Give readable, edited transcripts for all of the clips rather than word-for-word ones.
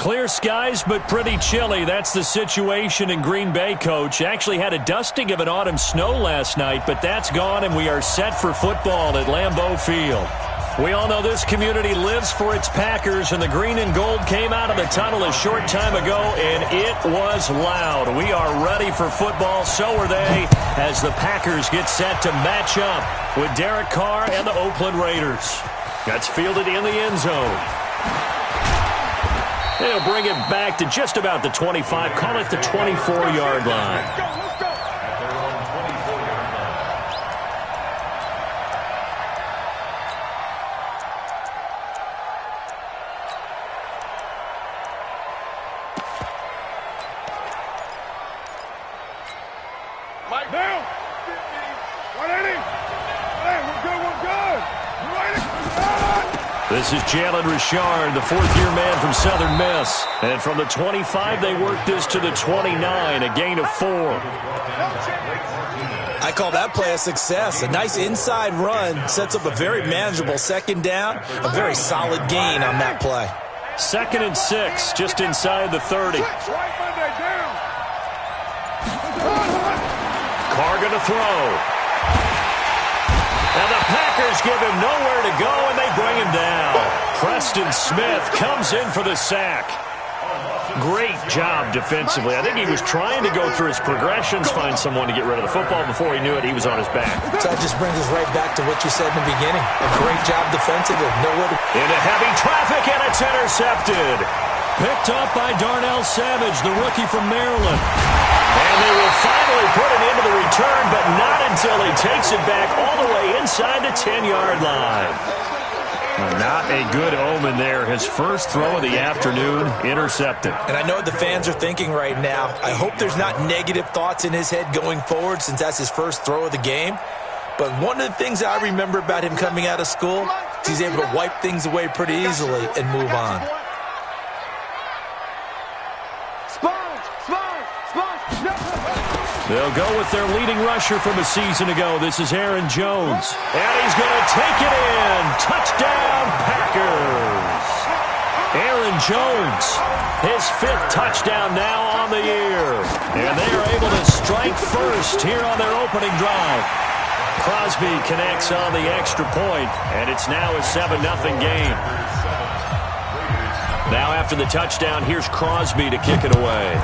Clear skies, but pretty chilly. That's the situation in Green Bay, Coach. Actually had a dusting of an autumn snow last night, but that's gone, and we are set for football at Lambeau Field. We all know this community lives for its Packers, and the green and gold came out of the tunnel a short time ago, and it was loud. We are ready for football, so are they, as the Packers get set to match up with David Carr and the Oakland Raiders. That's fielded in the end zone. They'll bring it back to just about the 25, call it the 24-yard line. This is Jalen Richard, the fourth-year man from Southern Miss. And from the 25, they work this to the 29, a gain of 4. I call that play a success. A nice inside run sets up a very manageable second down, a very solid gain on that play. 2nd and 6, just inside the 30. Carr going to throw. And the Packers give him nowhere to go, and they bring him down. Preston Smith comes in for the sack. Great job defensively. I think he was trying to go through his progressions, find someone to get rid of the football. Before he knew it, he was on his back. So that just brings us right back to what you said in the beginning. A great job defensively. Nowhere to... Into heavy traffic, and it's intercepted. Picked up by Darnell Savage, the rookie from Maryland. And they will finally put it into the return, but not until he takes it back all the way inside the 10-yard line. Not a good omen there. His first throw of the afternoon, intercepted. And I know what the fans are thinking right now. I hope there's not negative thoughts in his head going forward since that's his first throw of the game. But one of the things I remember about him coming out of school is he's able to wipe things away pretty easily and move on. They'll go with their leading rusher from a season ago. This is Aaron Jones. And he's going to take it in. Touchdown, Packers. Aaron Jones, his 5th touchdown now on the year. And they are able to strike first here on their opening drive. Crosby connects on the extra point, and it's now a 7-0 game. Now after the touchdown, here's Crosby to kick it away.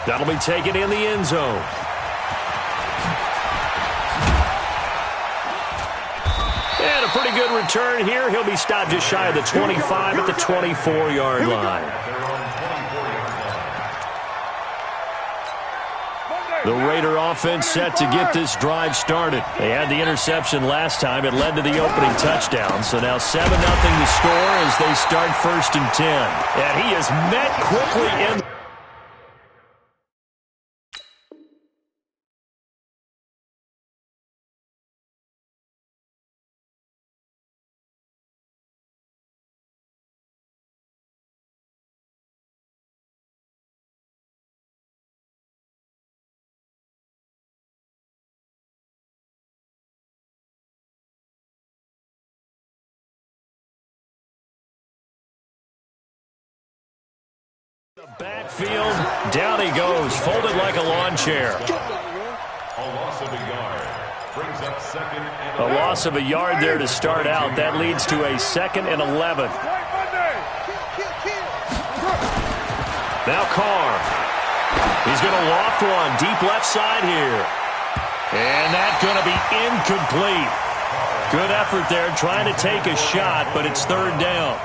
That'll be taken in the end zone. And a pretty good return here. He'll be stopped just shy of the 25 at the 24-yard line. The Raider offense set to get this drive started. They had the interception last time. It led to the opening touchdown. So now 7-0 the score as they start 1st and 10. And he is met quickly in. The backfield, down he goes, folded like a lawn chair. A loss of a yard there to start out. That leads to a 2nd and 11. Now Carr. He's going to loft one deep left side here. And that's going to be incomplete. Good effort there, trying to take a shot, but it's 3rd down.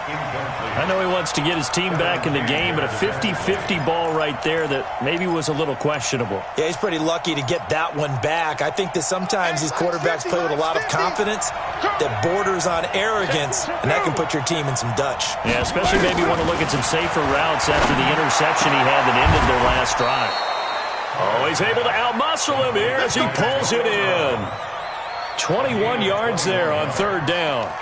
I know he wants to get his team back in the game, but a 50-50 ball right there that maybe was a little questionable. Yeah, he's pretty lucky to get that one back. I think that sometimes these quarterbacks play with a lot of confidence that borders on arrogance, and that can put your team in some Dutch. Yeah, especially maybe want to look at some safer routes after the interception he had that ended their last drive. Oh, he's able to outmuscle him here as he pulls it in. 21 yards there on 3rd down.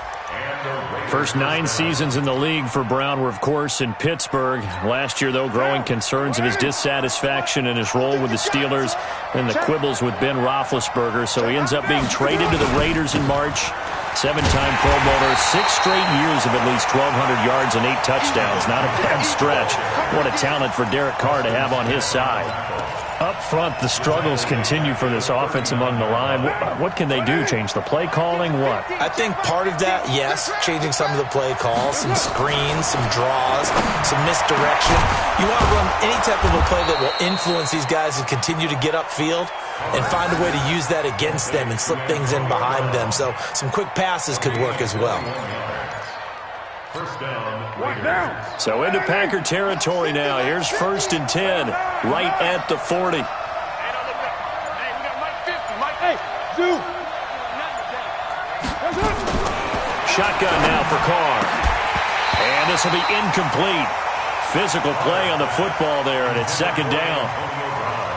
First 9 seasons in the league for Brown were, of course, in Pittsburgh. Last year, though, growing concerns of his dissatisfaction in his role with the Steelers and the quibbles with Ben Roethlisberger. So he ends up being traded to the Raiders in March. Seven-time Pro Bowler, 6 straight years of at least 1,200 yards and 8 touchdowns. Not a bad stretch. What a talent for David Carr to have on his side. Up front, the struggles continue for this offense among the line. What can they do? Change the play calling? What? I think part of that, yes, changing some of the play calls, some screens, some draws, some misdirection. You want to run any type of a play that will influence these guys and continue to get upfield and find a way to use that against them and slip things in behind them. So some quick passes could work as well. So into Packer territory now. Here's 1st and 10, right at the 40. Shotgun now for Carr. And this will be incomplete. Physical play on the football there, and it's 2nd down.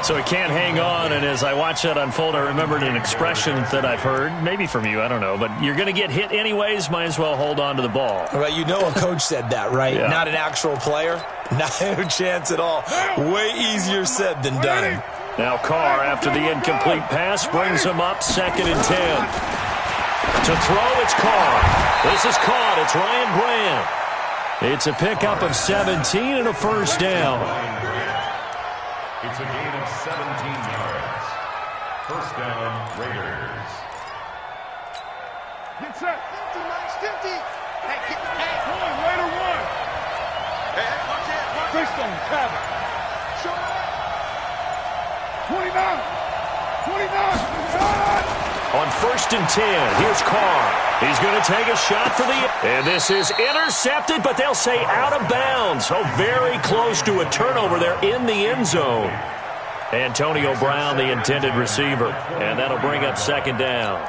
So he can't hang on, and as I watch that unfold, I remembered an expression that I've heard, maybe from you, I don't know, but you're going to get hit anyways, might as well hold on to the ball. Well, you know a coach said that, right? Yeah. Not an actual player? Not a chance at all. Way easier said than done. Now Carr, after the incomplete pass, brings him up 2nd and 10. To throw, it's Carr. This is caught. It's Ryan Graham. It's a pickup of 17 and a 1st down. It's a gain of 17 yards. 1st down, Raiders. Get set. 50. Hey, come on, Raider 1. Hey, watch it. Fist on cabin. Show it. 29. On 1st and 10, here's Carr. He's going to take a shot for the... And this is intercepted, but they'll say out of bounds. Oh, very close to a turnover there in the end zone. Antonio Brown, the intended receiver. And that'll bring up 2nd down.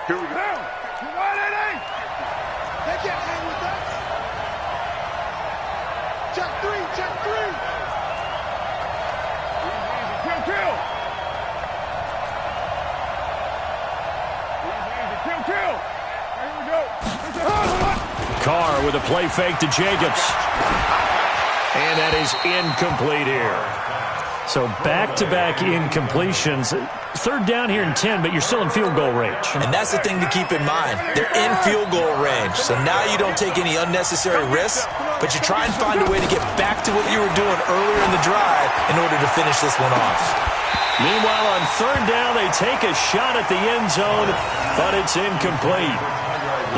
Here we go. They can't hang with us. Check 3. Kill. Here we go. Carr with a play fake to Jacobs. And that is incomplete here. So back-to-back incompletions. 3rd down here in 10, but you're still in field goal range. And that's the thing to keep in mind. They're in field goal range. So now you don't take any unnecessary risks, but you try and find a way to get back to what you were doing earlier in the drive in order to finish this one off. Meanwhile, on 3rd down, they take a shot at the end zone, but it's incomplete.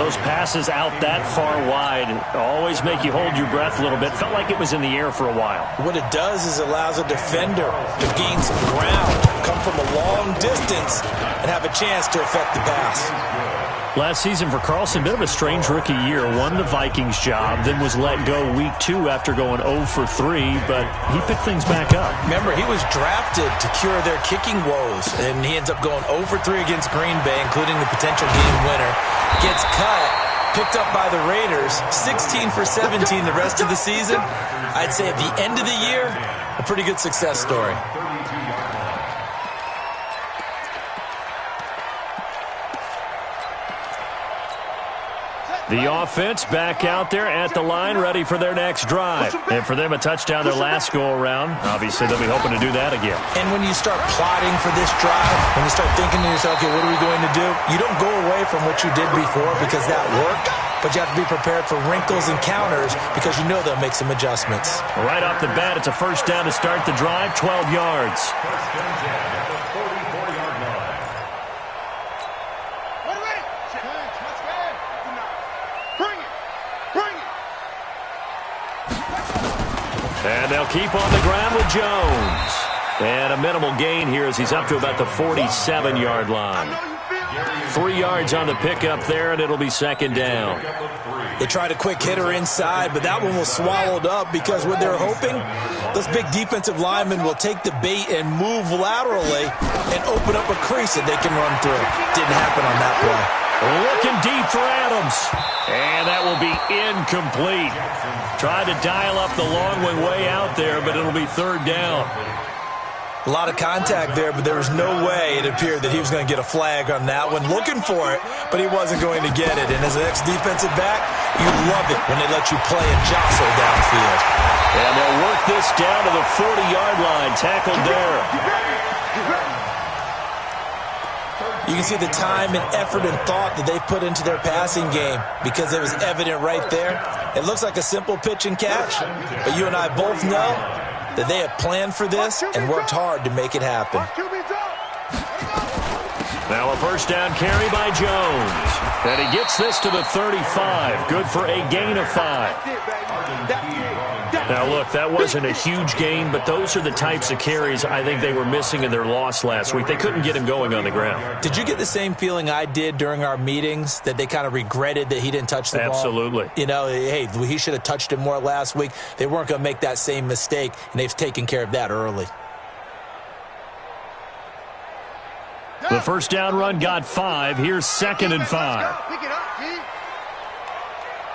Those passes out that far wide always make you hold your breath a little bit. Felt like it was in the air for a while. What it does is it allows a defender to gain some ground, come from a long distance, and have a chance to affect the pass. Last season for Carlson, bit of a strange rookie year. Won the Vikings job, then was let go week 2 after going 0 for 3, but he picked things back up. Remember, he was drafted to cure their kicking woes, and he ends up going 0 for 3 against Green Bay, including the potential game winner. Gets cut, picked up by the Raiders, 16 for 17 the rest of the season. I'd say at the end of the year, a pretty good success story. The offense back out there at the line, ready for their next drive. And for them, a touchdown their last go-around. Obviously, they'll be hoping to do that again. And when you start plotting for this drive, when you start thinking to yourself, okay, what are we going to do? You don't go away from what you did before because that worked, but you have to be prepared for wrinkles and counters because you know they'll make some adjustments. Right off the bat, it's a 1st down to start the drive, 12 yards. And they'll keep on the ground with Jones. And a minimal gain here as he's up to about the 47-yard line. 3 yards on the pickup there, and it'll be 2nd down. They tried a quick hitter inside, but that one was swallowed up because what they're hoping, those big defensive linemen will take the bait and move laterally and open up a crease that they can run through. Didn't happen on that play. Looking deep for Adams. And that will be incomplete. Tried to dial up the long way out there, but it'll be 3rd down. A lot of contact there, but there was no way it appeared that he was going to get a flag on that one. Looking for it, but he wasn't going to get it. And as an ex-defensive back, you love it when they let you play and jostle downfield. And they'll work this down to the 40-yard line. Tackled there. You can see the time and effort and thought that they put into their passing game because it was evident right there. It looks like a simple pitch and catch, but you and I both know that they have planned for this and worked hard to make it happen. Now a first down carry by Jones. And he gets this to the 35. Good for a gain of 5. Now, look, that wasn't a huge gain, but those are the types of carries I think they were missing in their loss last week. They couldn't get him going on the ground. Did you get the same feeling I did during our meetings, that they kind of regretted that he didn't touch the ball? Absolutely. You know, hey, he should have touched it more last week. They weren't going to make that same mistake, and they've taken care of that early. The first down run got 5. Here's 2nd and 5. Pick it up, G.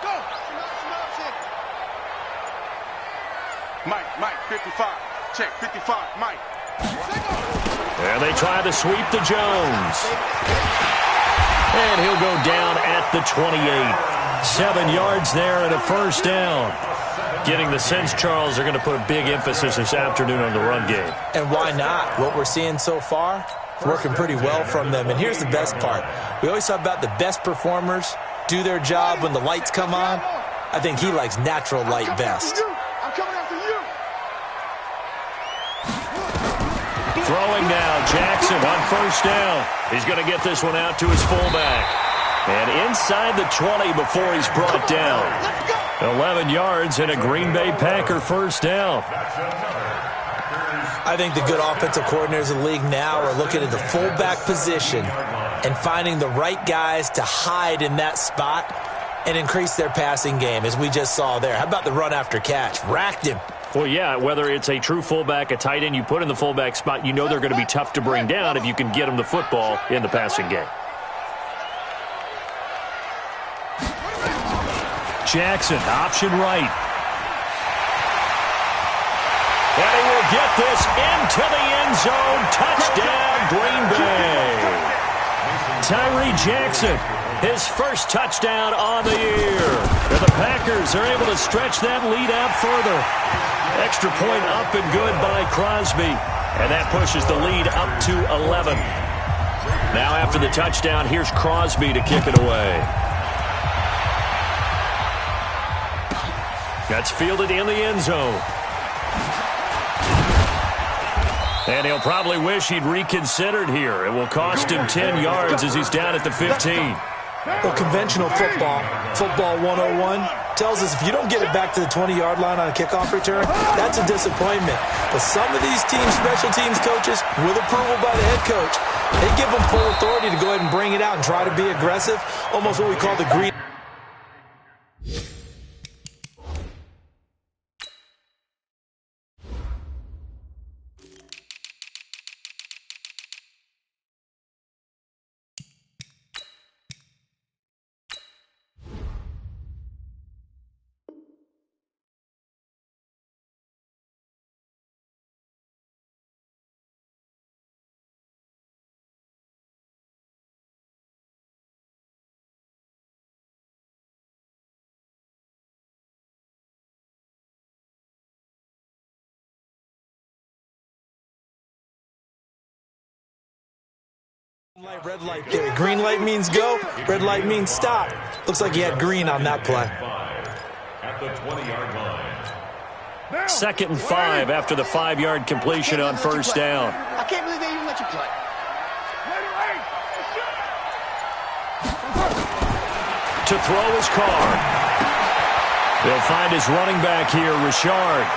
Go. Mike, 55. Check, 55, Mike. And they try to sweep to Jones. And he'll go down at the 28. 7 yards there and a first down. Getting the sense, Charles, they're going to put a big emphasis this afternoon on the run game. And why not? What we're seeing so far, working pretty well from them. And here's the best part. We always talk about the best performers do their job when the lights come on. I think he likes natural light best. I'm coming after you. Throwing now, Jackson on first down. He's going to get this one out to his fullback. And inside the 20 before he's brought down. 11 yards and a Green Bay Packer first down. I think the good offensive coordinators in the league now are looking at the fullback position and finding the right guys to hide in that spot and increase their passing game, as we just saw there. How about the run after catch? Racked him. Well, yeah, whether it's a true fullback, a tight end, you put in the fullback spot, you know they're going to be tough to bring down if you can get them the football in the passing game. Jackson, option right. And he will get this into the end zone. Touchdown, Green Bay. Tyree Jackson, his first touchdown on the year. And the Packers are able to stretch that lead out further. Extra point up and good by Crosby. And that pushes the lead up to 11. Now after the touchdown, here's Crosby to kick it away. That's fielded in the end zone. And he'll probably wish he'd reconsidered here. It will cost him 10 yards as he's down at the 15. Well, conventional football 101, tells us if you don't get it back to the 20-yard line on a kickoff return, that's a disappointment. But some of these teams, special teams coaches, with approval by the head coach, they give them full authority to go ahead and bring it out and try to be aggressive, almost what we call the green. Red light there. Green light means go. Red light means stop. Looks like he had green on that play. At the 20-yard line. 2nd and 5 after the 5-yard completion on first down. I can't believe they even let you play. To throw is Carr. They'll find his running back here, Richard.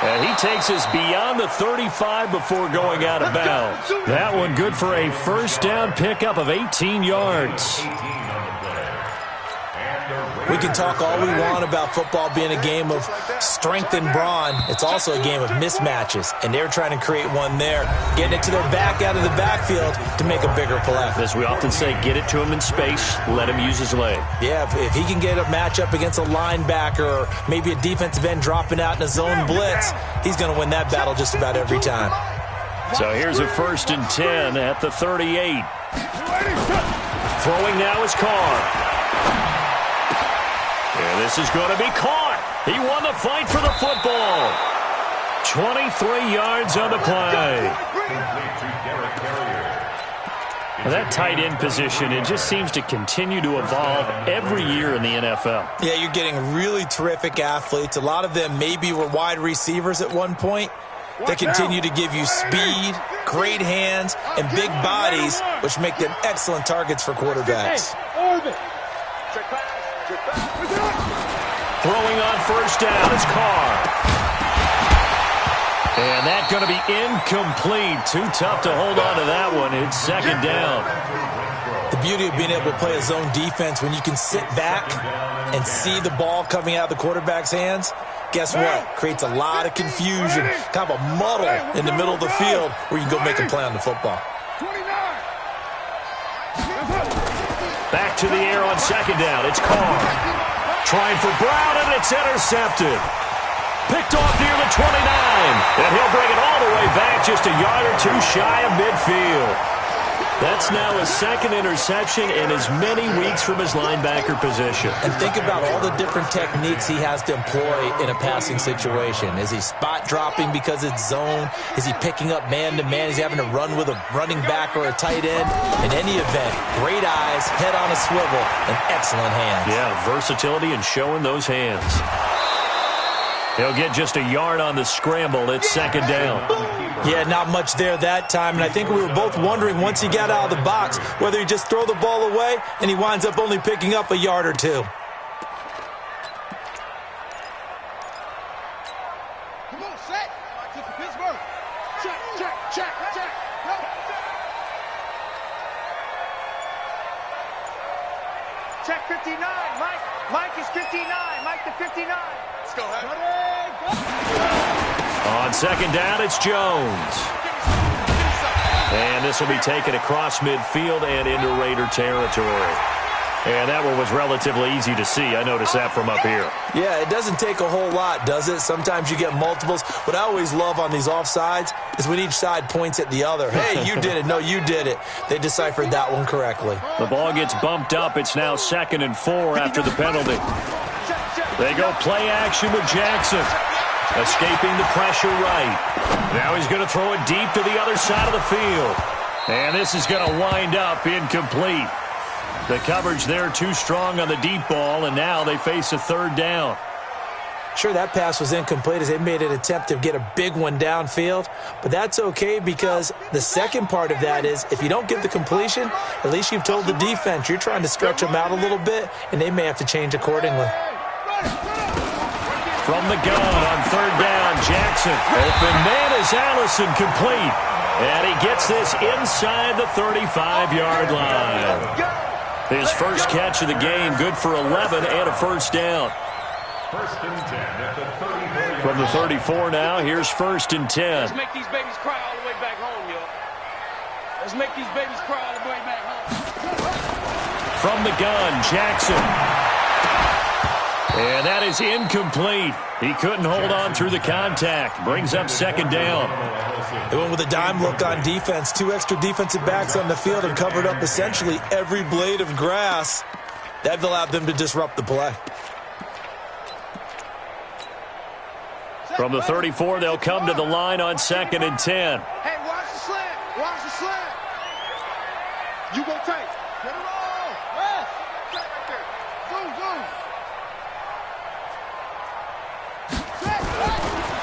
And he takes us beyond the 35 before going out of bounds. That one good for a first down pickup of 18 yards. We can talk all we want about football being a game of strength and brawn. It's also a game of mismatches, and they're trying to create one there, getting it to their back out of the backfield to make a bigger play. As we often say, get it to him in space, let him use his leg. Yeah, if he can get a matchup against a linebacker or maybe a defensive end dropping out in a zone blitz, he's going to win that battle just about every time. So here's a 1st and 10 at the 38. Throwing now is Carr. And this is going to be caught. He won the fight for the football. 23 yards on the play. Well, that tight end position, it just seems to continue to evolve every year in the NFL. Yeah, you're getting really terrific athletes. A lot of them maybe were wide receivers at one point. They continue to give you speed, great hands, and big bodies, which make them excellent targets for quarterbacks. Throwing on first down is Carr. And that's going to be incomplete. Too tough to hold on to that one. It's second down. The beauty of being able to play a zone defense, when you can sit back and see the ball coming out of the quarterback's hands, guess what? Creates a lot of confusion, kind of a muddle in the middle of the field where you can go make a play on the football. Back to the air on second down. It's Carr. Trying for Brown, and it's intercepted. Picked off near the 29. And he'll bring it all the way back just a yard or two shy of midfield. That's now his second interception in as many weeks from his linebacker position. And think about all the different techniques he has to employ in a passing situation. Is he spot dropping because it's zone? Is he picking up man-to-man? Is he having to run with a running back or a tight end? In any event, great eyes, head on a swivel, and excellent hands. Yeah, versatility and showing those hands. He'll get just a yard on the scramble. It's second down. Yeah, not much there that time, and I think we were both wondering once he got out of the box whether he just throw the ball away and he winds up only picking up a yard or two. Come on, set. Kick to Pittsburgh. Check. Go. Check 59. Mike is 59. Mike to 59. Let's go, On second down, it's Jones. And this will be taken across midfield and into Raider territory. And that one was relatively easy to see. I noticed that from up here. Yeah, it doesn't take a whole lot, does it? Sometimes you get multiples. What I always love on these offsides is when each side points at the other. Hey, you did it. No, you did it. They deciphered that one correctly. The ball gets bumped up. It's now 2nd and 4 after the penalty. They go play action with Jackson. Escaping the pressure right. Now he's going to throw it deep to the other side of the field. And this is going to wind up incomplete. The coverage there too strong on the deep ball, and now they face a third down. Sure, that pass was incomplete as they made an attempt to get a big one downfield, but that's okay because the second part of that is if you don't get the completion, at least you've told the defense you're trying to stretch them out a little bit, and they may have to change accordingly. From the gun on third down, Jackson. Open man is Allison, complete. And he gets this inside the 35-yard line. His first catch of the game, good for 11 and a first down. From the 34 now, here's 1st and 10. Let's make these babies cry all the way back home, yo. Let's make these babies cry all the way back home. From the gun, Jackson. And that is incomplete. He couldn't hold on through the contact. Brings up 2nd down. They went with a dime look on defense. 2 extra defensive backs on the field and covered up essentially every blade of grass. That allowed them to disrupt the play. From the 34, they'll come to the line on 2nd and 10. Hey, watch the slant. Watch the slant. You go tight. Get it all. Yes. Check right there. Zoom.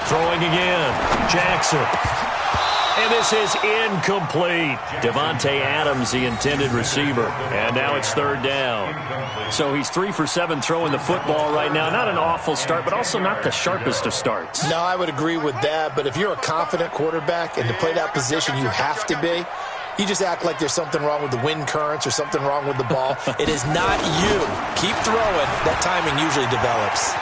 Throwing again, Jackson. And this is incomplete. Devontae Adams, the intended receiver. And now it's 3rd down. So he's 3 for 7 throwing the football right now. Not an awful start, but also not the sharpest of starts. No, I would agree with that. But if you're a confident quarterback and to play that position, you have to be. You just act like there's something wrong with the wind currents or something wrong with the ball. It is not you. Keep throwing. That timing usually develops.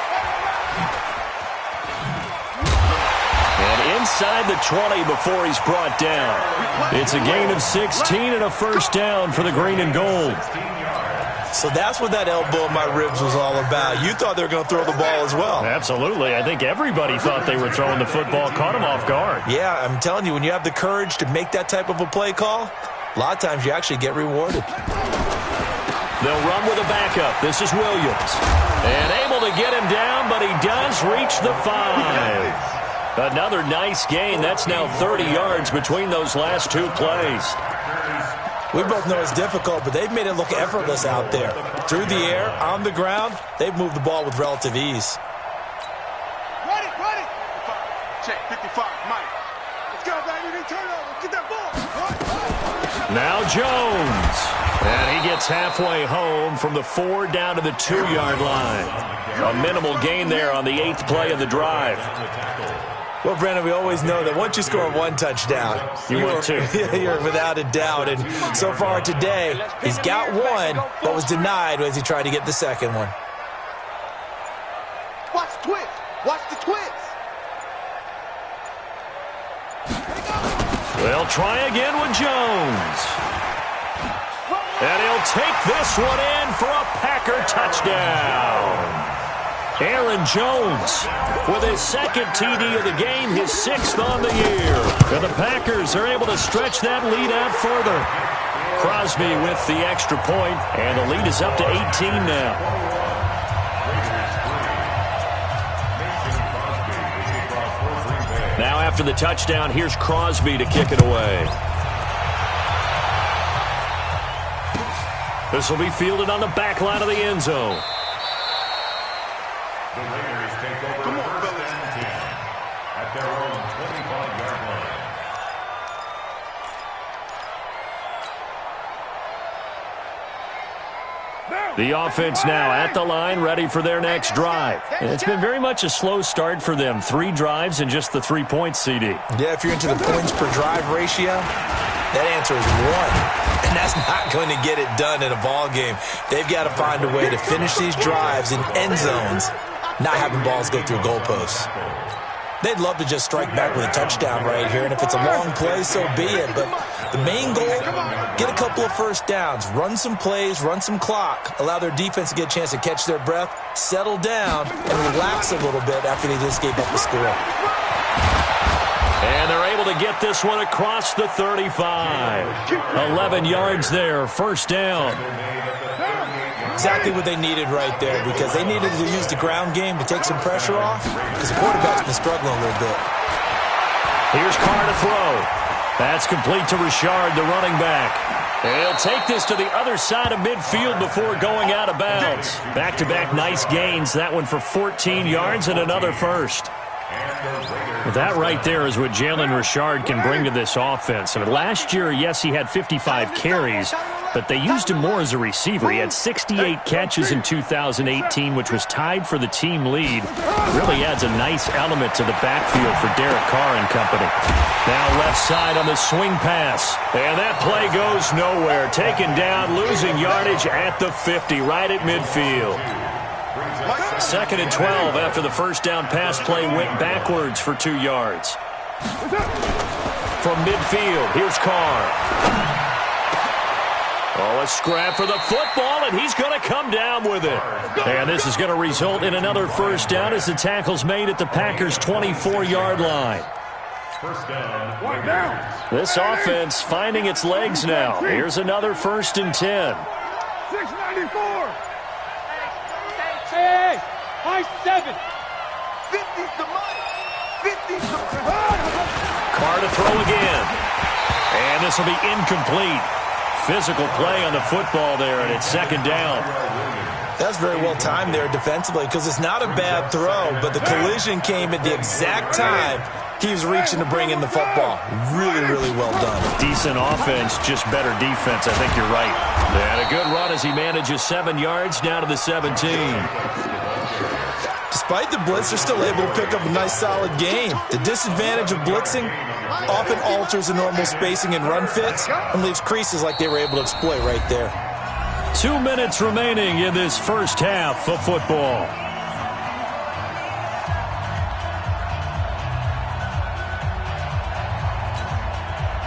And inside the 20 before he's brought down. It's a gain of 16 and a first down for the green and gold. So that's what that elbow in my ribs was all about. You thought they were going to throw the ball as well. Absolutely. I think everybody thought they were throwing the football, caught him off guard. Yeah, I'm telling you, when you have the courage to make that type of a play call, a lot of times you actually get rewarded. They'll run with a backup. This is Williams. And able to get him down, but he does reach the 5. Another nice gain. That's now 30 yards between those last 2 plays. We both know it's difficult, but they've made it look effortless out there. Through the air, on the ground, they've moved the ball with relative ease. Ready. Check, 55, Mike. Let's go, baby. Turnover. Get that ball. Now Jones. And he gets halfway home from the 4 down to the 2-yard line. A minimal gain there on the 8th play of the drive. Well, Brandon, we always know that once you score 1 touchdown, you're without a doubt. And so far today, he's got 1, but was denied as he tried to get the second one. Watch the twist. Watch the twist. They'll try again with Jones. And he'll take this one in for a Packer touchdown. Aaron Jones with his second TD of the game, his 6th on the year. And the Packers are able to stretch that lead out further. Crosby with the extra point, and the lead is up to 18 now. Now after the touchdown, here's Crosby to kick it away. This will be fielded on the back line of the end zone. The Raiders take over first and 10 at their own 25-yard line. The offense now at the line, ready for their next drive. And it's been very much a slow start for them. 3 drives and just the 3 points, CD. Yeah, if you're into the points per drive ratio, that answer is 1. And that's not going to get it done in a ball game. They've got to find a way to finish these drives in end zones, not having balls go through goalposts. They'd love to just strike back with a touchdown right here, and if it's a long play, so be it. But the main goal, get a couple of first downs, run some plays, run some clock, allow their defense to get a chance to catch their breath, settle down, and relax a little bit after they just gave up the score. And they're able to get this one across the 35. 11 yards there, first down. Exactly what they needed right there, because they needed to use the ground game to take some pressure off, because the quarterback's been struggling a little bit. Here's Carr to throw. That's complete to Richard, the running back. And he'll take this to the other side of midfield before going out of bounds. Back-to-back nice gains. That one for 14 yards and another first. That right there is what Jalen Richard can bring to this offense. I mean, last year, yes, he had 55 carries, but they used him more as a receiver. He had 68 catches in 2018, which was tied for the team lead. Really adds a nice element to the backfield for David Carr and company. Now left side on the swing pass. And that play goes nowhere. Taken down, losing yardage at the 50, right at midfield. 2nd and 12 after the first down pass play went backwards for 2 yards. From midfield, here's Carr. Oh, a scrap for the football, and he's going to come down with it. And this is going to result in another first down as the tackle's made at the Packers' 24-yard line. First down. This offense finding its legs now. Here's another 1st and 10. 694. Hey, high 7. 50's the money. 50's the Carr to throw again. And this will be incomplete. Physical play on the football there, and it's 2nd down. That's very well timed there defensively, because it's not a bad throw, but the collision came at the exact time he was reaching to bring in the football. Really, really well done. Decent offense, just better defense. I think you're right. And a good run as he manages 7 yards down to the 17. Despite the blitz, they're still able to pick up a nice, solid game. The disadvantage of blitzing often alters the normal spacing and run fits and leaves creases like they were able to exploit right there. 2 minutes remaining in this first half of football.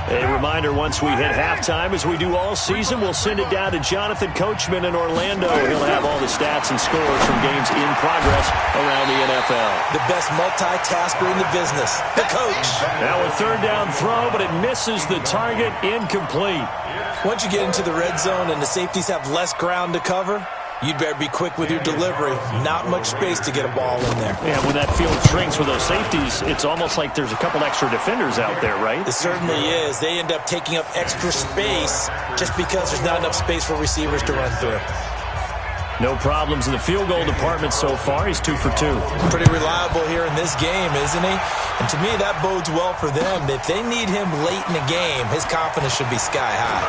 A reminder, once we hit halftime, as we do all season, we'll send it down to Jonathan Coachman in Orlando. He'll have all the stats and scores from games in progress around the NFL. The best multitasker in the business, the coach. Now a 3rd down throw, but it misses the target, incomplete. Once you get into the red zone and the safeties have less ground to cover, you'd better be quick with your delivery. Not much space to get a ball in there. Yeah, when that field shrinks with those safeties, it's almost like there's a couple extra defenders out there, right? It certainly is. They end up taking up extra space just because there's not enough space for receivers to run through. No problems in the field goal department so far. He's 2 for 2. Pretty reliable here in this game, isn't he? And to me, that bodes well for them. If they need him late in the game, his confidence should be sky high.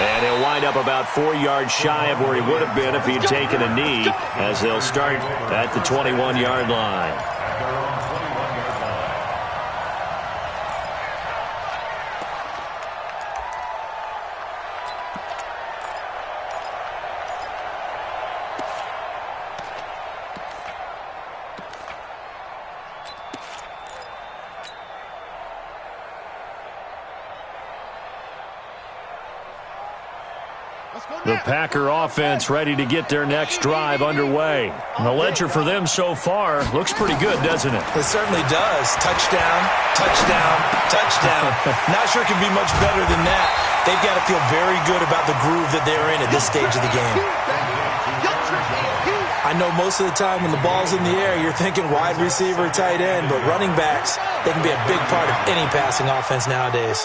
And he'll wind up about 4 yards shy of where he would have been if he'd taken a knee, as they'll start at the 21-yard line. The Packer offense ready to get their next drive underway. And the ledger for them so far looks pretty good, doesn't it? It certainly does. Touchdown, touchdown, touchdown. Not sure it can be much better than that. They've got to feel very good about the groove that they're in at this stage of the game. I know most of the time when the ball's in the air, you're thinking wide receiver, tight end, but running backs, they can be a big part of any passing offense nowadays.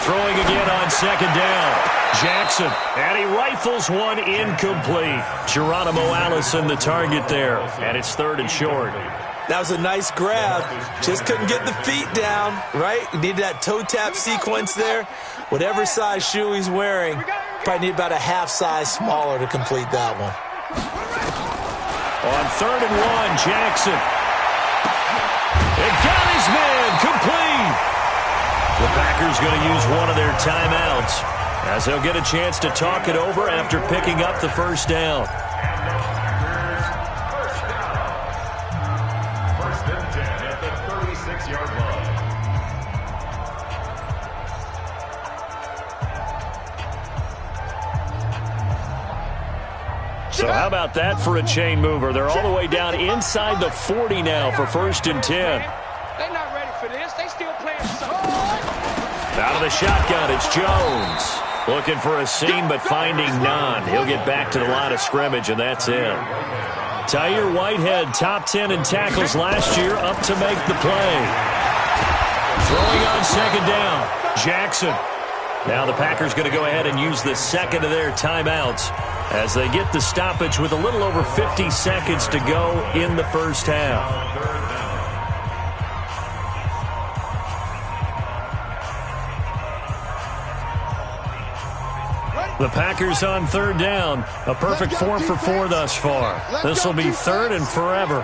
Throwing again on second down. Jackson, and he rifles one incomplete. Geronimo Allison the target there, and it's 3rd and short. That was a nice grab. Just couldn't get the feet down, right? You need that toe tap sequence there. Whatever size shoe he's wearing, probably need about a half size smaller to complete that one. On 3rd and 1, Jackson. It got his man complete. The Packers going to use one of their timeouts, as they'll get a chance to talk it over after picking up the first down. First and 10 at the 36-yard line. So how about that for a chain mover? They're all the way down inside the 40 now for 1st and 10. They're not ready for this. They still playing something. Out of the shotgun, it's Jones. Looking for a seam, but finding none. He'll get back to the line of scrimmage, and that's it. Tyre Whitehead, top 10 in tackles last year, up to make the play. Throwing on second down, Jackson. Now the Packers going to go ahead and use the second of their timeouts as they get the stoppage with a little over 50 seconds to go in the first half. The Packers on 3rd down. A perfect 4 for 4 thus far. This will be 3rd and forever.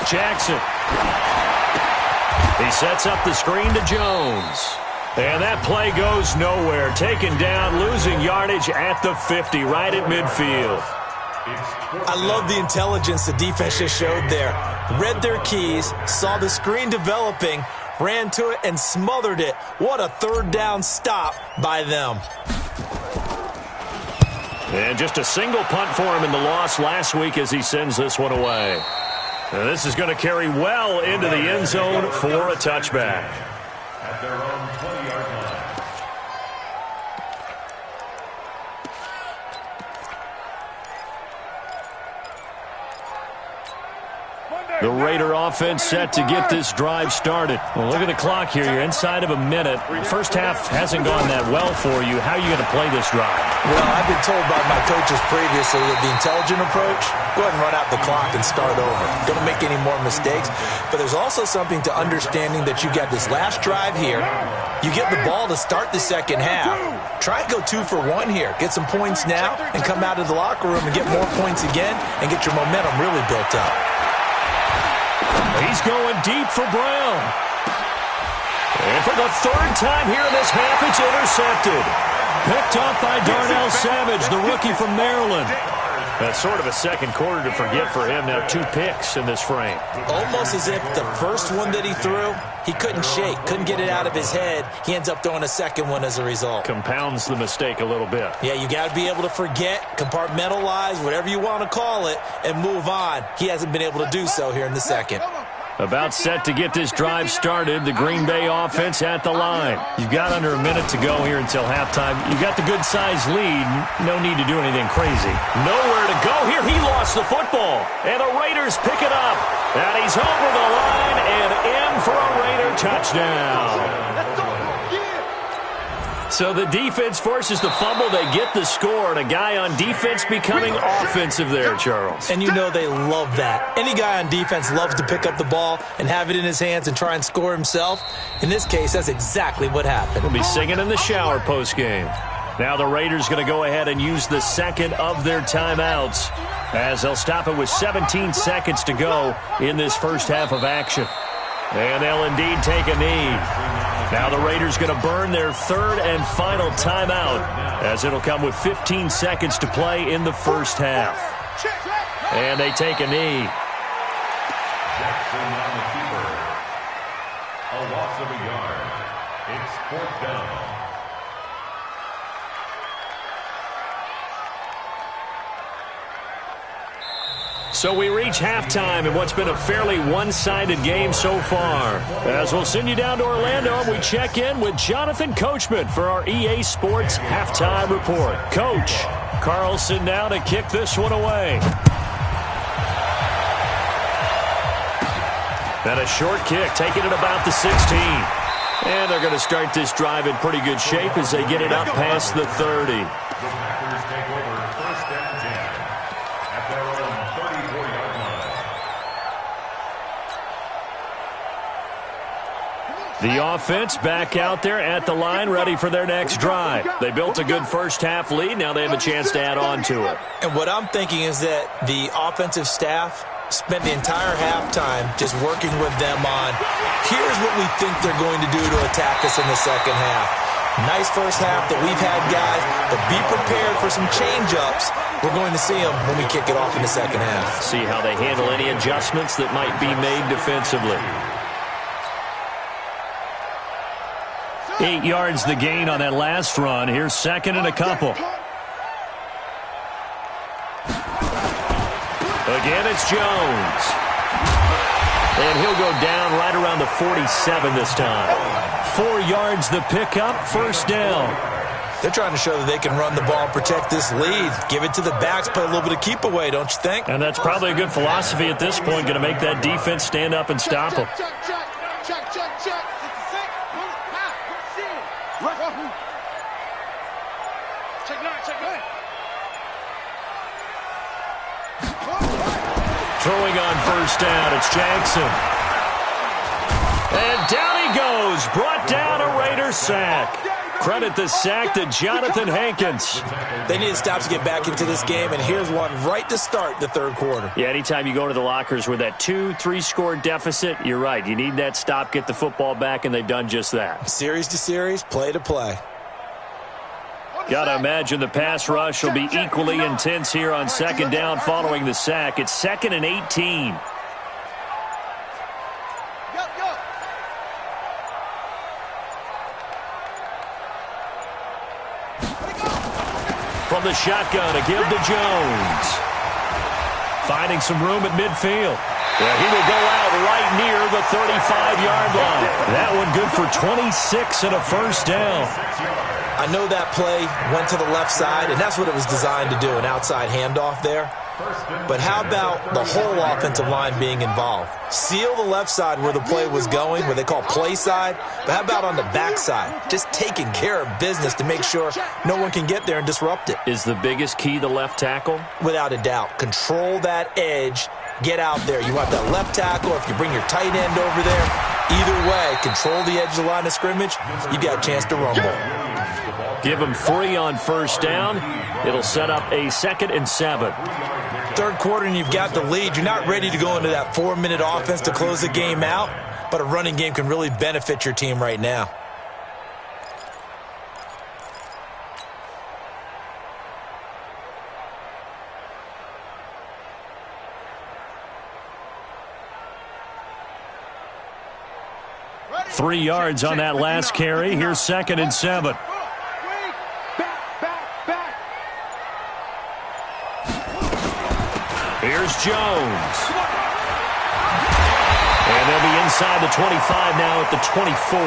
Jackson. He sets up the screen to Jones. And that play goes nowhere. Taken down, losing yardage at the 50, right at midfield. I love the intelligence the defense just showed there. Read their keys, saw the screen developing, ran to it and smothered it. What a 3rd down stop by them. And just a single punt for him in the loss last week as he sends this one away. And this is going to carry well into the end zone for a touchback. At their own 20-yard line. The Raider offense set to get this drive started. Well, look at the clock here. You're inside of a minute. The first half hasn't gone that well for you. How are you going to play this drive? Well, I've been told by my coaches previously that the intelligent approach, go ahead and run out the clock and start over. Don't make any more mistakes. But there's also something to understanding that you got this last drive here. You get the ball to start the second half. Try and go 2 for 1 here. Get some points now and come out of the locker room and get more points again and get your momentum really built up. He's going deep for Brown. And for the 3rd time here in this half, it's intercepted. Picked off by Darnell Savage, the rookie from Maryland. That's sort of a second quarter to forget for him. Now 2 picks in this frame. Almost as if the first one that he threw, he couldn't shake, couldn't get it out of his head. He ends up throwing a second one as a result. Compounds the mistake a little bit. Yeah, you got to be able to forget, compartmentalize, whatever you want to call it, and move on. He hasn't been able to do so here in the second. About set to get this drive started. The Green Bay offense at the line. You've got under a minute to go here until halftime. You've got the good-sized lead. No need to do anything crazy. Nowhere to go here. He lost the football. And the Raiders pick it up. And he's over the line and in for a Raider touchdown. So the defense forces the fumble. They get the score, and a guy on defense becoming offensive there, Charles. And you know they love that. Any guy on defense loves to pick up the ball and have it in his hands and try and score himself. In this case, that's exactly what happened. He'll be singing in the shower postgame. Now the Raiders going to go ahead and use the second of their timeouts as they'll stop it with 17 seconds to go in this first half of action. And they'll indeed take a knee. Now the Raiders going to burn their third and final timeout as it'll come with 15 seconds to play in the first half. And they take a knee. Jackson on the keeper. A loss of a yard. It's fourth down. So we reach halftime in what's been a fairly one-sided game so far. As we'll send you down to Orlando, and we check in with Jonathan Coachman for our EA Sports Halftime Report. Coach, Carlson now to kick this one away. And a short kick, taking it about the 16. And they're going to start this drive in pretty good shape as they get it up past the 30. The Packers take over first and 10 at their own 34-yard line. The offense back out there at the line, ready for their next drive. They built a good first-half lead. Now they have a chance to add on to it. And what I'm thinking is that the offensive staff spent the entire halftime just working with them on, here's what we think they're going to do to attack us in the second half. Nice first half that we've had, guys, but be prepared for some change-ups. We're going to see them when we kick it off in the second half. See how they handle any adjustments that might be made defensively. 8 yards the gain on that last run. Here's second and a couple. Again, it's Jones. And he'll go down right around the 47 this time. 4 yards the pickup, first down. They're trying to show that they can run the ball and protect this lead. Give it to the backs, play a little bit of keep away, don't you think? And that's probably a good philosophy at this point, going to make that defense stand up and stop them. Throwing on first down, it's Jackson. And down he goes, brought down a Raider sack. Credit the sack to Jonathan Hankins. They need to stop to get back into this game, and here's one right to start the third quarter. Yeah, anytime you go to the lockers with that 2-3 score deficit, you're right. You need that stop, get the football back, and they've done just that. Series to series, play to play. Got to imagine the pass rush will be equally intense here on second down following the sack. It's 2nd and 18. From the shotgun, a give to Jones. Finding some room at midfield. Yeah, he will go out right near the 35-yard line. That one good for 26 and a first down. I know that play went to the left side, and that's what it was designed to do, an outside handoff there. But how about the whole offensive line being involved? Seal the left side where the play was going, what they call play side. But how about on the back side? Just taking care of business to make sure no one can get there and disrupt it. Is the biggest key the left tackle? Without a doubt. Control that edge. Get out there. You want that left tackle. If you bring your tight end over there, either way, control the edge of the line of scrimmage. You got a chance to rumble. Give them 3 on first down. It'll set up a 2nd and 7. Third quarter and you've got the lead. You're not ready to go into that 4-minute offense to close the game out, but a running game can really benefit your team right now. Ready? 3 yards on that last carry. Here's 2nd and 7. Here's Jones. And be inside the 25 now at the 24.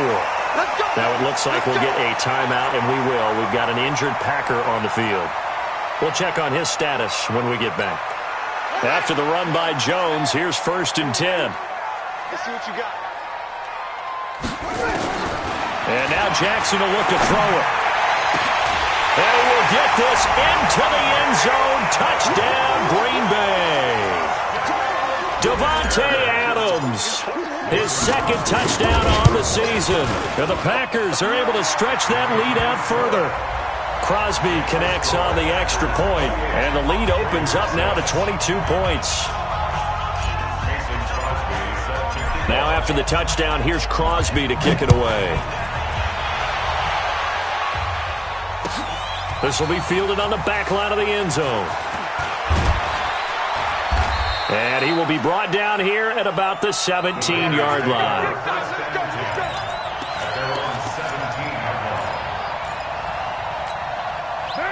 Now it looks like we'll get a timeout, and we will. We've got an injured Packer on the field. We'll check on his status when we get back. After the run by Jones, here's 1st and 10. Let's see what you got. And now Jackson will look to throw it. And he will get this into the end zone. Touchdown, Green Bay. Davante Adams, his 2nd touchdown on the season. And the Packers are able to stretch that lead out further. Crosby connects on the extra point, and the lead opens up now to 22 points. Now after the touchdown, here's Crosby to kick it away. This will be fielded on the back line of the end zone. And he will be brought down here at about the 17-yard line.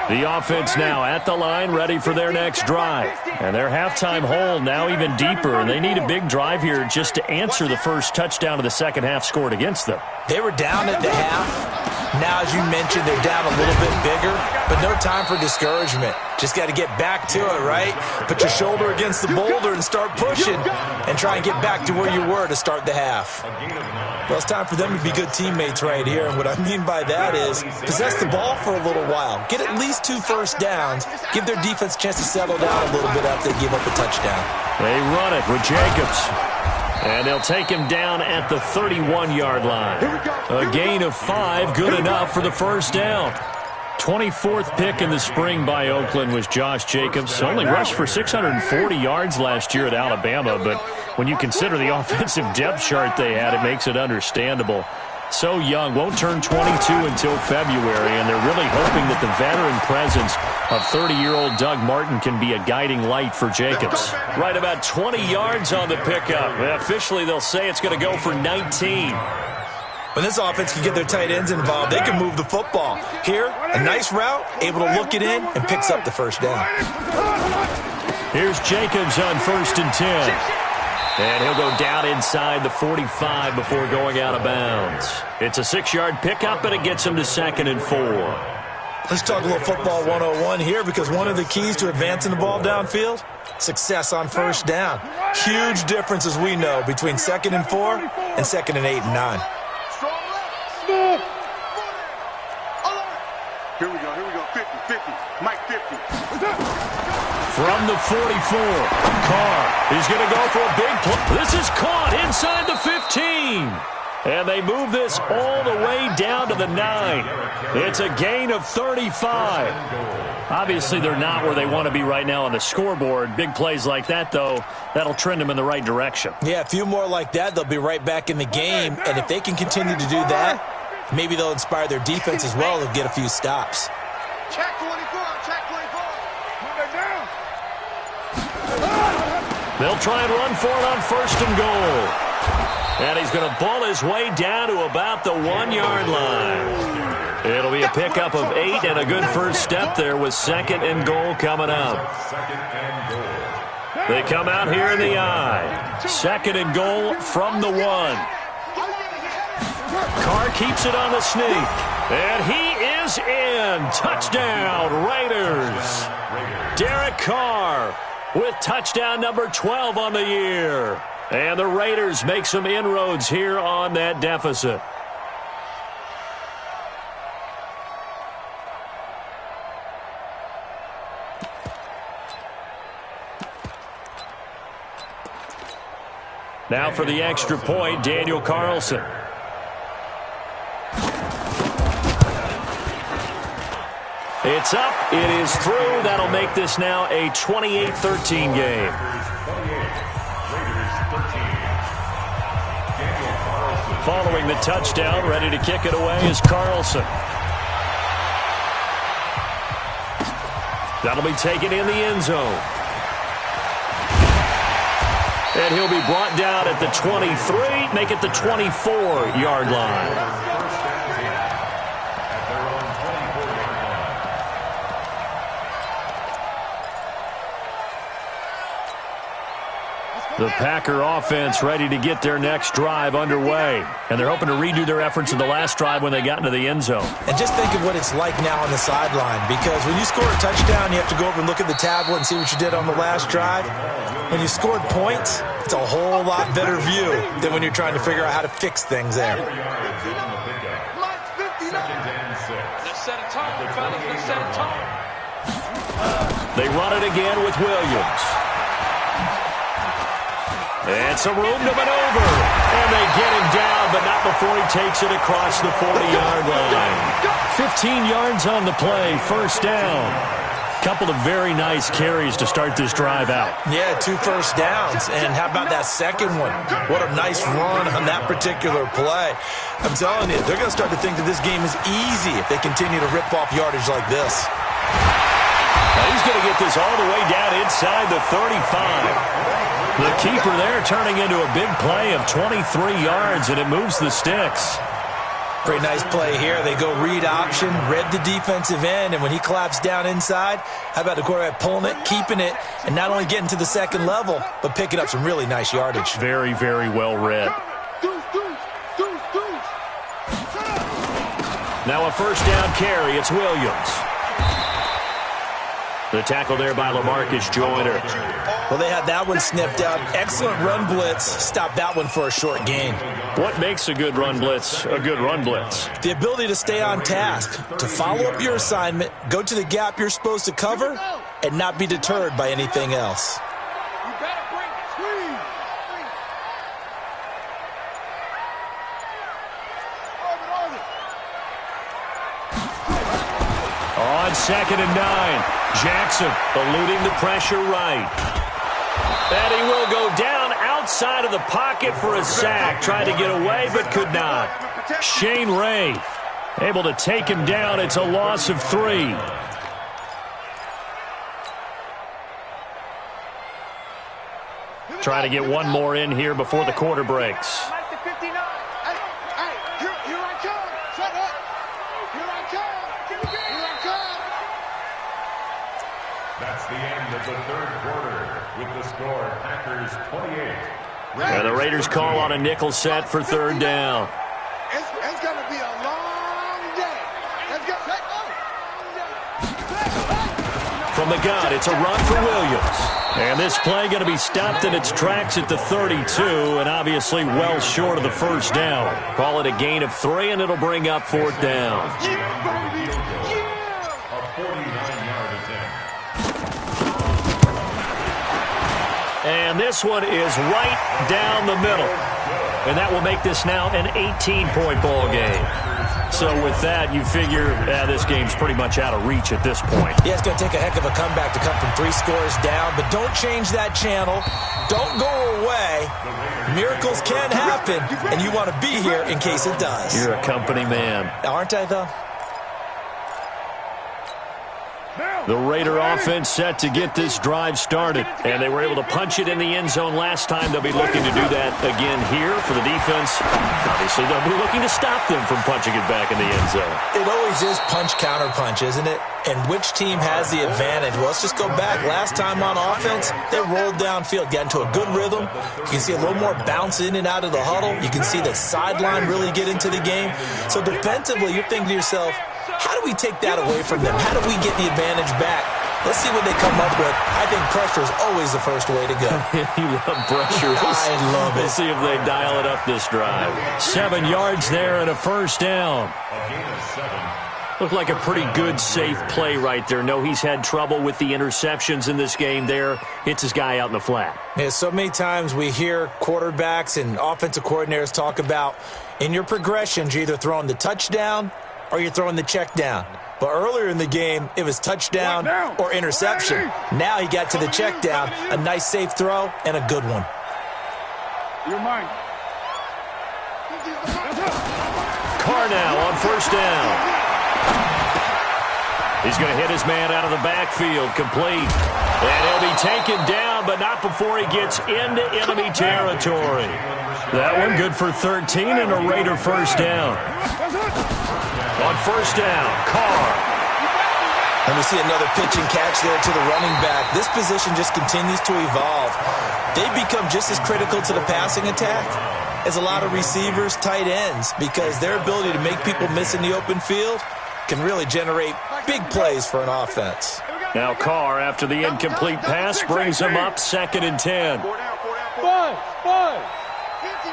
The offense now at the line, ready for their next drive. And their halftime hole now even deeper, and they need a big drive here just to answer the first touchdown of the second half scored against them. They were down at the half. Now, as you mentioned, they're down a little bit bigger, but no time for discouragement. Just got to get back to it, right? Put your shoulder against the boulder and start pushing and try and get back to where you were to start the half. Well, it's time for them to be good teammates right here, and what I mean by that is possess the ball for a little while. Get at least 2 first downs. Give their defense a chance to settle down a little bit after they give up a touchdown. They run it with Jacobs. And they'll take him down at the 31-yard line. A gain of 5, good enough for the first down. 24th pick in the spring by Oakland was Josh Jacobs. Only rushed for 640 yards last year at Alabama, but when you consider the offensive depth chart they had, it makes it understandable. So young, won't turn 22 until February, and they're really hoping that the veteran presence of 30-year-old Doug Martin can be a guiding light for Jacobs. Right about 20 yards on the pickup. Officially, they'll say it's going to go for 19. When this offense can get their tight ends involved, they can move the football. Here, a nice route, able to look it in, and picks up the first down. Here's Jacobs on 1st and 10. And he'll go down inside the 45 before going out of bounds. It's a 6-yard pickup, and it gets him to 2nd and 4. Let's talk a little football 101 here, because one of the keys to advancing the ball downfield, success on first down. Huge difference, as we know, between 2nd and 4 and 2nd and 8 and 9. Here we go, 50, Mike 50. From the 44, Carr is going to go for a big play. This is caught inside the 15. And they move this all the way down to the 9. It's a gain of 35. Obviously, they're not where they want to be right now on the scoreboard. Big plays like that, though, that'll trend them in the right direction. Yeah, a few more like that, they'll be right back in the game. And if they can continue to do that, maybe they'll inspire their defense as well and get a few stops. Check 24, check 24. Move it down. They'll try and run for it on 1st and goal. And he's going to ball his way down to about the 1-yard line. It'll be a pickup of 8 and a good first step there with 2nd and goal coming up. They come out here in the I. 2nd and goal from the 1. Carr keeps it on the sneak. And he is in. Touchdown, Raiders. David Carr with touchdown number 12 on the year. And the Raiders make some inroads here on that deficit. Now for the extra point, Daniel Carlson. It's up. It is through. That'll make this now a 28-13 game. Following the touchdown, ready to kick it away is Carlson. That'll be taken in the end zone. And he'll be brought down at the 23, make it the 24-yard line. The Packer offense ready to get their next drive underway. And they're hoping to redo their efforts in the last drive when they got into the end zone. And just think of what it's like now on the sideline, because when you score a touchdown, you have to go over and look at the tablet and see what you did on the last drive. When you scored points, it's a whole lot better view than when you're trying to figure out how to fix things there. They run it again with Williams. And some room to maneuver. And they get him down, but not before he takes it across the 40-yard line. 15 yards on the play, first down. Couple of very nice carries to start this drive out. Yeah, 2 first downs. And how about that second one? What a nice run on that particular play. I'm telling you, they're going to start to think that this game is easy if they continue to rip off yardage like this. Now he's going to get this all the way down inside the 35. The keeper there turning into a big play of 23 yards, and it moves the sticks. Pretty nice play here. They go read option, read the defensive end, and when he claps down inside, how about the quarterback pulling it, keeping it, and not only getting to the second level, but picking up some really nice yardage. Very, very well read. Now a first down carry. It's Williams. The tackle there by LaMarcus Joyner. Well, they had that one sniffed out. Excellent run blitz. Stopped that one for a short gain. What makes a good run blitz a good run blitz? The ability to stay on task, to follow up your assignment, go to the gap you're supposed to cover, and not be deterred by anything else. On 2nd and 9, Jackson eluding the pressure right. And he will go down outside of the pocket for a sack. Tried to get away, but could not. Shane Ray able to take him down. It's a loss of 3. Trying to get one more in here before the quarter breaks. That's the end of the third quarter with the score Packers 28. And the Raiders call on a nickel set for third down. It's going to be a long day. Let's go. From the gun, it's a run for Williams. And this play going to be stopped in its tracks at the 32, and obviously well short of the first down. Call it a gain of 3, and it'll bring up fourth down. A 49-yard attempt. And this one is right down the middle. And that will make this now an 18-point ball game. So with that, you figure this game's pretty much out of reach at this point. Yeah, it's going to take a heck of a comeback to come from 3 scores down, but don't change that channel. Don't go away. Miracles can happen, and you want to be here in case it does. You're a company man. Aren't I, though? The Raider offense set to get this drive started, and they were able to punch it in the end zone last time. They'll be looking to do that again here for the defense. Obviously, they'll be looking to stop them from punching it back in the end zone. It always is punch-counter-punch, isn't it? And which team has the advantage? Well, let's just go back. Last time on offense, they rolled downfield, got into a good rhythm. You can see a little more bounce in and out of the huddle. You can see the sideline really get into the game. So defensively, you're thinking to yourself, how do we take that away from them? How do we get the advantage back? Let's see what they come up with. I think pressure is always the first way to go. You love pressure. I love it. We'll see if they dial it up this drive. 7 yards there and a first down. A gain of 7. Looked like a pretty good, safe play right there. No, he's had trouble with the interceptions in this game there. Hits his guy out in the flat. Yeah, so many times we hear quarterbacks and offensive coordinators talk about in your progressions, you're either throwing the touchdown or you're throwing the check down. But earlier in the game, it was touchdown or interception. Now he got to the check down, a nice safe throw, and a good one. You're mine. Carr now on first down. He's going to hit his man out of the backfield, complete. And he'll be taken down, but not before he gets into enemy territory. That one good for 13 and a Raider first down. On first down, Carr. And we see another pitch and catch there to the running back. This position just continues to evolve. They become just as critical to the passing attack as a lot of receivers, tight ends, because their ability to make people miss in the open field can really generate big plays for an offense. Now Carr, after the incomplete pass, brings him up 2nd and 10. 5. 50,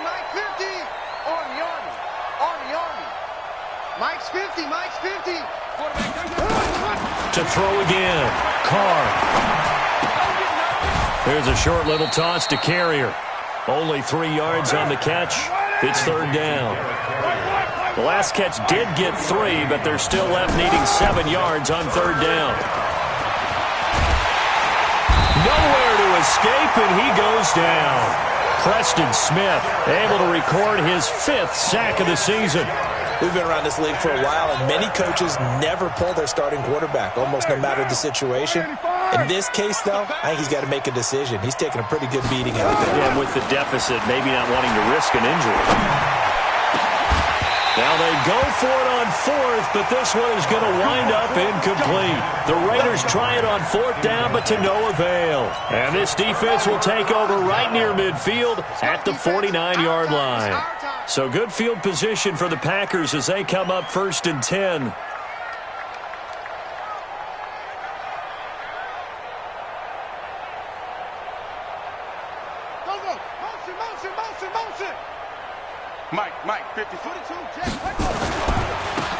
Mike, 50. Army. Mike's 50, Mike's 50. To throw again, Carr. There's a short little toss to Carrier. Only 3 yards on the catch. It's 3rd down. The last catch did get 3, but they're still left needing 7 yards on 3rd down. Nowhere to escape, and he goes down. Preston Smith able to record his 5th sack of the season. We've been around this league for a while, and many coaches never pull their starting quarterback, almost no matter the situation. In this case, though, I think he's got to make a decision. He's taking a pretty good beating out there. Yeah, with the deficit, maybe not wanting to risk an injury. Now they go for it on 4th, but this one is going to wind up incomplete. The Raiders try it on 4th down, but to no avail. And this defense will take over right near midfield at the 49-yard line. So good field position for the Packers as they come up 1st and 10. Motion. Mike, 50, 42,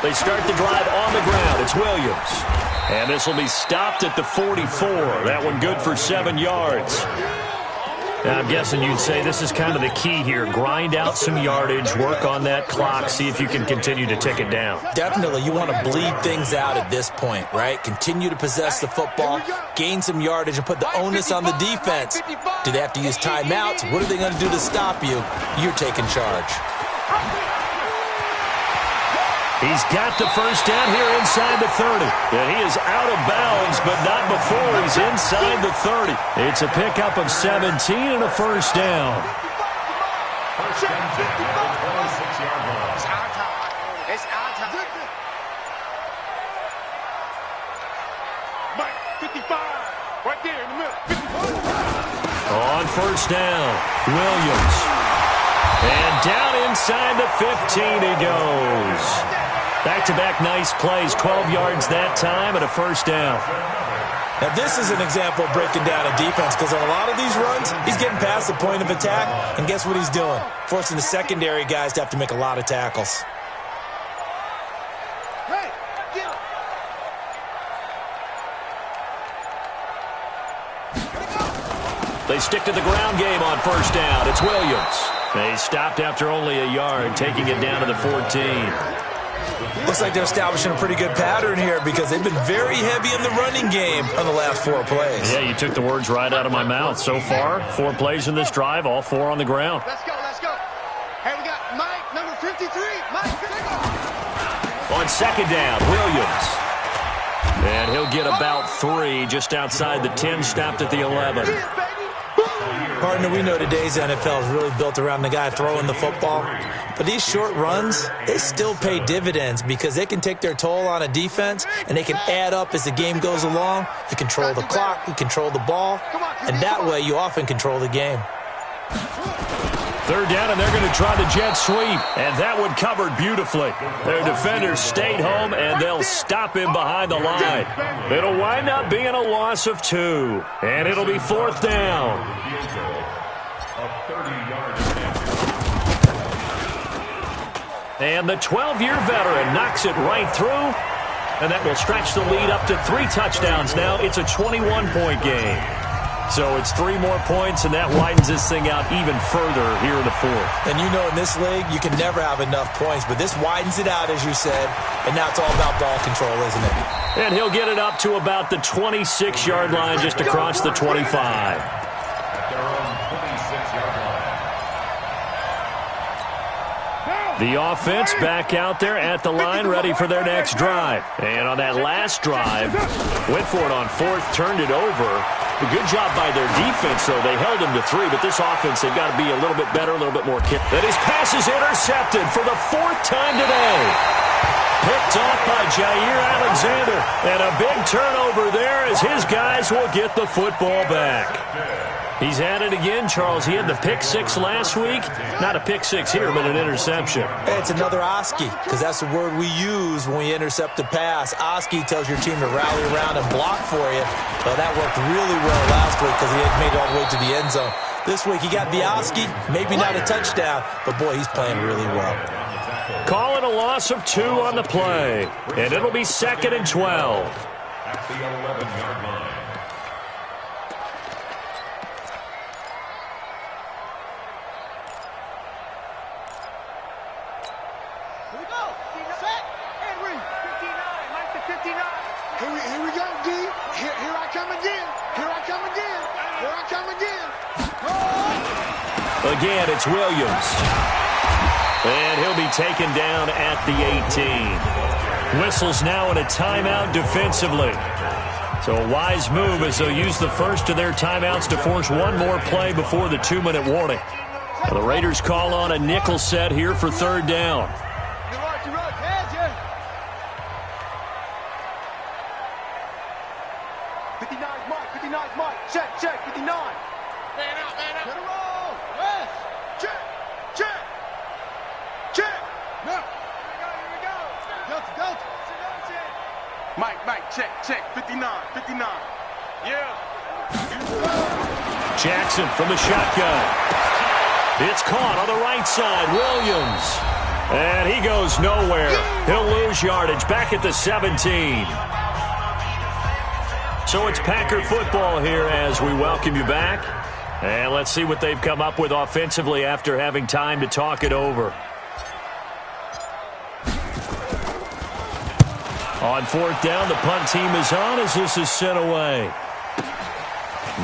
They start the drive on the ground. It's Williams. And this will be stopped at the 44. That one good for 7 yards. Now, I'm guessing you'd say this is kind of the key here. Grind out some yardage, work on that clock, see if you can continue to tick it down. Definitely, you want to bleed things out at this point, right? Continue to possess the football, gain some yardage, and put the onus on the defense. Do they have to use timeouts? What are they going to do to stop you? You're taking charge. He's got the first down here inside the 30. And he is out of bounds, but not before he's inside the 30. It's a pickup of 17 and a first down. First down, 26-yard line. It's our time. Mike, 55. Right there in the middle. 55. On first down, Williams. And down inside the 15 he goes. Back-to-back nice plays, 12 yards that time and a first down. Now, this is an example of breaking down a defense because on a lot of these runs, he's getting past the point of attack, and guess what he's doing? Forcing the secondary guys to have to make a lot of tackles. Hey, get him. They stick to the ground game on first down. It's Williams. They stopped after only a yard, taking it down to the 14. Looks like they're establishing a pretty good pattern here because they've been very heavy in the running game on the last 4 plays. Yeah, you took the words right out of my mouth. So far, 4 plays in this drive, all 4 on the ground. Let's go. Hey, we got Mike, number 53. Mike, take off. On second down, Williams. And he'll get about 3 just outside the 10, stopped at the 11. Partner, we know today's NFL is really built around the guy throwing the football. But these short runs, they still pay dividends because they can take their toll on a defense and they can add up as the game goes along. You control the clock, you control the ball, and that way you often control the game. Third down, and they're going to try the jet sweep. And that one covered beautifully. Their defenders stayed home, and they'll stop him behind the line. It'll wind up being a loss of 2. And it'll be 4th down. And the 12-year veteran knocks it right through. And that will stretch the lead up to 3 touchdowns now. It's a 21-point game. So it's 3 more points, and that widens this thing out even further here in the 4th. And you know in this league, you can never have enough points, but this widens it out, as you said, and now it's all about ball control, isn't it? And he'll get it up to about the 26-yard line, just across the 25. The offense back out there at the line, ready for their next drive. And on that last drive, went for it on 4th, turned it over. A good job by their defense, though. They held him to 3, but this offense, they've got to be a little bit better, a little bit more kick. And his pass is intercepted for the 4th time today. Picked off by Jair Alexander. And a big turnover there as his guys will get the football back. He's at it again, Charles. He had the pick six last week. Not a pick six here, but an interception. Hey, it's another Oski, because that's the word we use when we intercept a pass. Oski tells your team to rally around and block for you. Well, that worked really well last week because he had made it all the way to the end zone. This week he got the Oski, maybe not a touchdown, but boy, he's playing really well. Calling a loss of 2 on the play, and it'll be 2nd and 12. At the 11-yard line. Again, it's Williams. And he'll be taken down at the 18. Whistles now in a timeout defensively. So a wise move as they'll use the first of their timeouts to force one more play before the 2-minute warning. Now the Raiders call on a nickel set here for 3rd down. Check, 59. Man out. Get a roll. Yes. Check. No. Here we go. Go. Mike, check. 59. Yeah. Jackson from the shotgun. It's caught on the right side. Williams. And he goes nowhere. He'll lose yardage back at the 17. So it's Packer football here as we welcome you back. And let's see what they've come up with offensively after having time to talk it over. On 4th down, the punt team is on as this is sent away.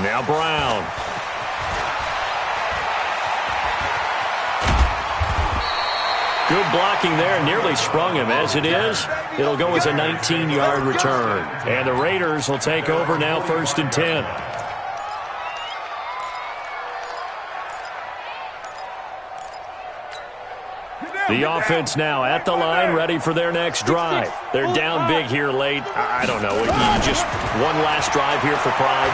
Now Brown. Good blocking there, nearly sprung him. As it is, it'll go as a 19-yard return. And the Raiders will take over now 1st and 10. The offense now at the line, ready for their next drive. They're down big here late. I don't know. Just one last drive here for pride.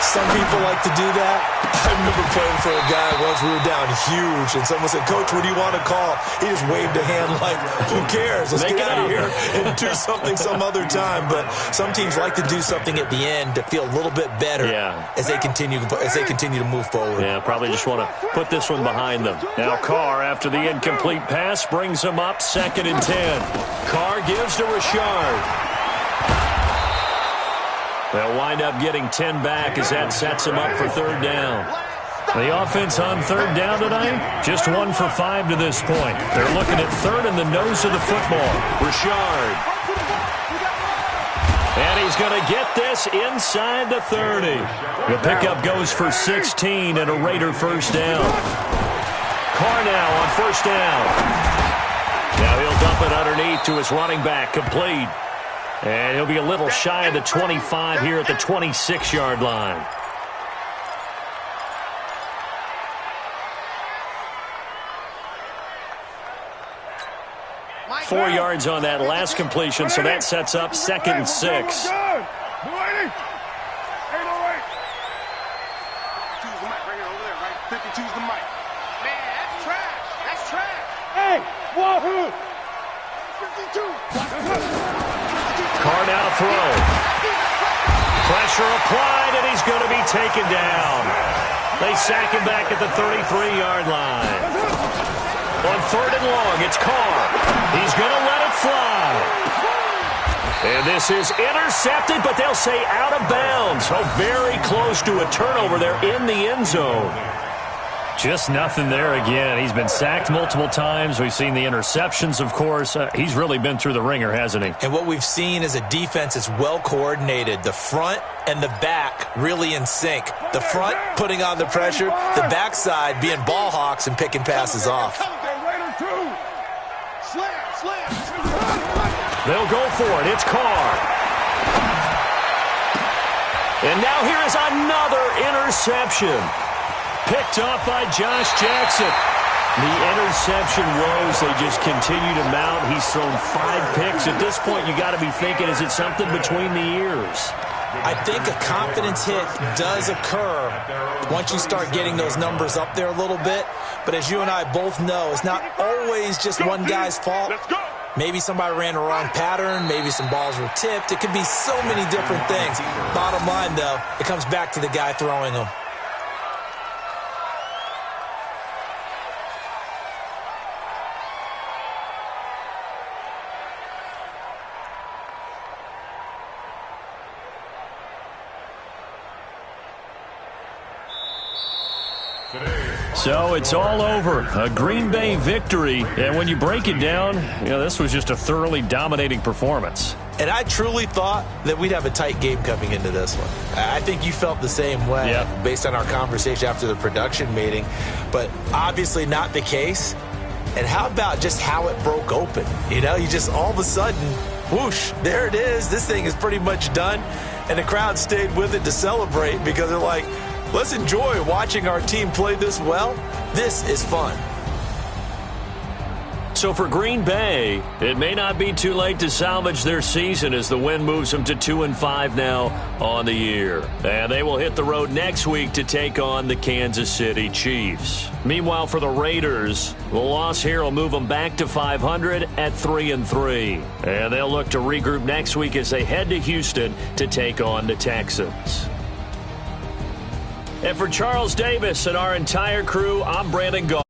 Some people like to do that. I remember playing for a guy once. We were down huge, and someone said, "Coach, what do you want to call?" He just waved a hand like, "Who cares? Let's get out of here and do something some other time." But some teams like to do something at the end to feel a little bit better as they continue to move forward. Yeah, probably just want to put this one behind them. Now Carr, after the incomplete pass, brings him up 2nd and 10. Carr gives to Richard. They'll wind up getting 10 back as that sets him up for 3rd down. The offense on 3rd down tonight, just 1 for 5 to this point. They're looking at 3rd in the nose of the football. Richard. And he's going to get this inside the 30. The pickup goes for 16 and a Raider 1st down. Carr now on 1st down. Now he'll dump it underneath to his running back, complete. And he'll be a little shy of the 25 here at the 26-yard line. Four yards on that last completion, so that sets up 2nd and 6. Carr now to throw. Pressure applied, and he's going to be taken down. They sack him back at the 33-yard line. On 3rd and long, it's Carr. He's going to let it fly. And this is intercepted, but they'll say out of bounds. So very close to a turnover there in the end zone. Just nothing there again. He's been sacked multiple times. We've seen the interceptions, of course. He's really been through the ringer, hasn't he? And what we've seen is a defense that's well coordinated. The front and the back really in sync. The front putting on the pressure, the backside being ball hawks and picking passes off. They'll go for it. It's Carr. And now here is another interception. Picked up by Josh Jackson. The interception woes, they just continue to mount. He's thrown 5 picks. At this point, you got to be thinking, is it something between the ears? I think a confidence hit does occur once you start getting those numbers up there a little bit. But as you and I both know, it's not always just one guy's fault. Maybe somebody ran the wrong pattern. Maybe some balls were tipped. It could be so many different things. Bottom line, though, it comes back to the guy throwing them. So it's all over. A Green Bay victory. And when you break it down, this was just a thoroughly dominating performance. And I truly thought that we'd have a tight game coming into this one. I think you felt the same way based on our conversation after the production meeting. But obviously not the case. And how about just how it broke open? You just all of a sudden, whoosh, there it is. This thing is pretty much done. And the crowd stayed with it to celebrate because they're like, let's enjoy watching our team play this well. This is fun. So for Green Bay, it may not be too late to salvage their season as the win moves them to 2-5 now on the year. And they will hit the road next week to take on the Kansas City Chiefs. Meanwhile, for the Raiders, the loss here will move them back to 500 at 3-3. And they'll look to regroup next week as they head to Houston to take on the Texans. And for Charles Davis and our entire crew, I'm Brandon Gaul.